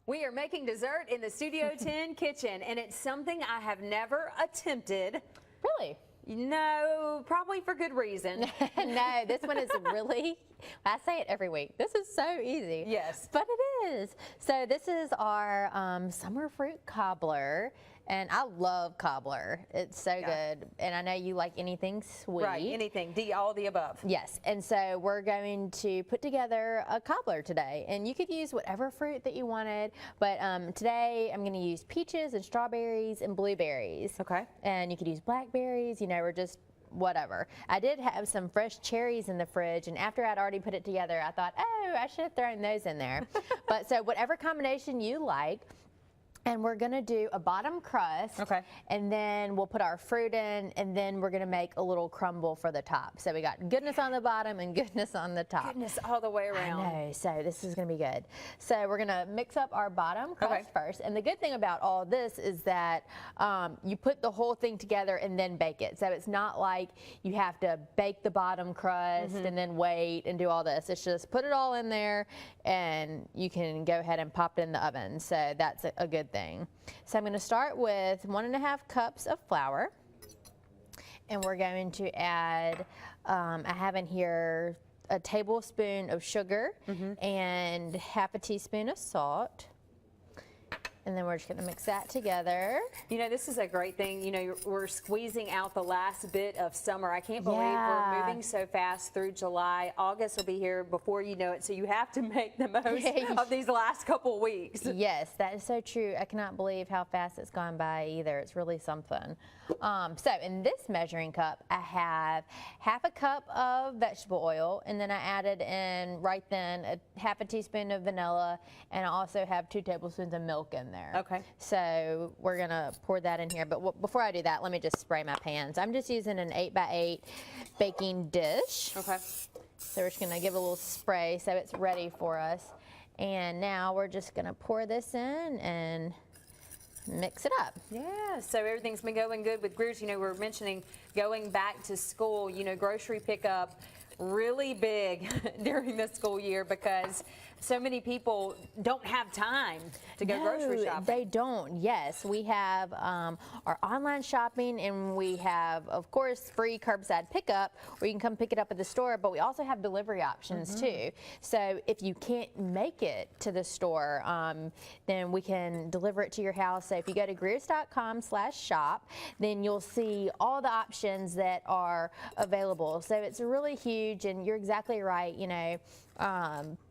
We are making dessert in the Studio 10 kitchen, and it's something I have never attempted. Really? No, probably for good reason. No, this one is really, I say it every week, this is so easy. Yes. But it is. So this is our summer fruit cobbler, and I love cobbler. It's so good, and I know you like anything sweet. Right, anything, all the above. Yes, and so we're going to put together a cobbler today, and you could use whatever fruit that you wanted, but today I'm going to use peaches and strawberries and blueberries. Okay. And you could use blackberries, you know, or just whatever. I did have some fresh cherries in the fridge, and after I'd already put it together, I thought, oh, I should have thrown those in there. But so whatever combination you like. And we're gonna do a bottom crust, and then we'll put our fruit in, and then we're gonna make a little crumble for the top. So we got goodness on the bottom and goodness on the top. Goodness all the way around. I know, so this is gonna be good. So we're gonna mix up our bottom crust first. And the good thing about all this is that you put the whole thing together and then bake it. So it's not like you have to bake the bottom crust and then wait and do all this. It's just put it all in there, and you can go ahead and pop it in the oven. So that's a good thing. So I'm going to start with 1.5 cups of flour, and we're going to add, I have in here a tablespoon of sugar and half a teaspoon of salt. And then we're just going to mix that together. You know, this is a great thing. You know, we're squeezing out the last bit of summer. I can't believe we're moving so fast through July. August will be here before you know it, so you have to make the most of these last couple weeks. Yes, that is so true. I cannot believe how fast it's gone by either. It's really something. So in this measuring cup, I have half a cup of vegetable oil, and then I added in right then half a teaspoon of vanilla, and I also have 2 tablespoons of milk in there. Okay. So we're gonna pour that in here, but before I do that, let me just spray my pans. I'm just using an 8x8 baking dish. Okay. So we're just gonna give it a little spray so it's ready for us. And now we're just gonna pour this in and mix it up. Yeah, so everything's been going good with Greer's. You know, we're mentioning going back to school, you know, grocery pickup really big during the school year because so many people don't have time to go grocery shopping. They don't. Yes, we have our online shopping, and we have, of course, free curbside pickup where you can come pick it up at the store, but we also have delivery options too. So if you can't make it to the store, then we can deliver it to your house. So if you go to greers.com/shop, then you'll see all the options that are available. So it's really huge, and you're exactly right. You know,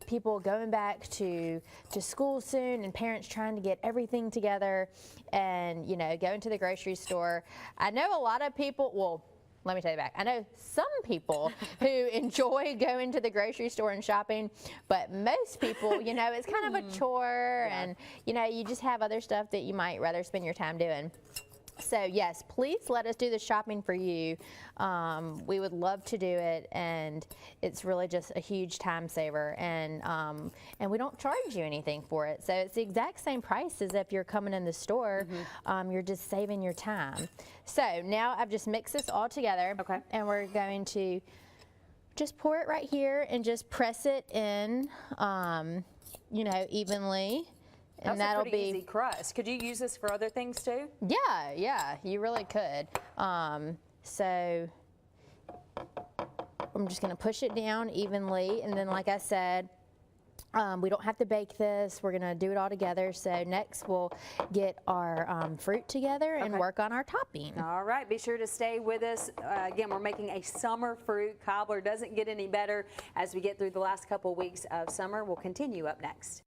people going back to school soon, and parents trying to get everything together, and you know, going to the grocery store. I know a lot of people, well, let me tell you back. I know some people who enjoy going to the grocery store and shopping, but most people, you know, it's kind of a chore, and you know, you just have other stuff that you might rather spend your time doing. So yes, please let us do the shopping for you. We would love to do it, and it's really just a huge time saver, and we don't charge you anything for it. So it's the exact same price as if you're coming in the store. You're just saving your time. So now I've just mixed this all together, and we're going to just pour it right here and just press it in, you know, evenly. And that's a pretty easy crust. Could you use this for other things too? Yeah, yeah, you really could. So I'm just gonna push it down evenly, and then like I said, we don't have to bake this. We're gonna do it all together. So next we'll get our fruit together and work on our topping. All right, be sure to stay with us. Again, we're making a summer fruit cobbler. Doesn't get any better as we get through the last couple weeks of summer. We'll continue up next.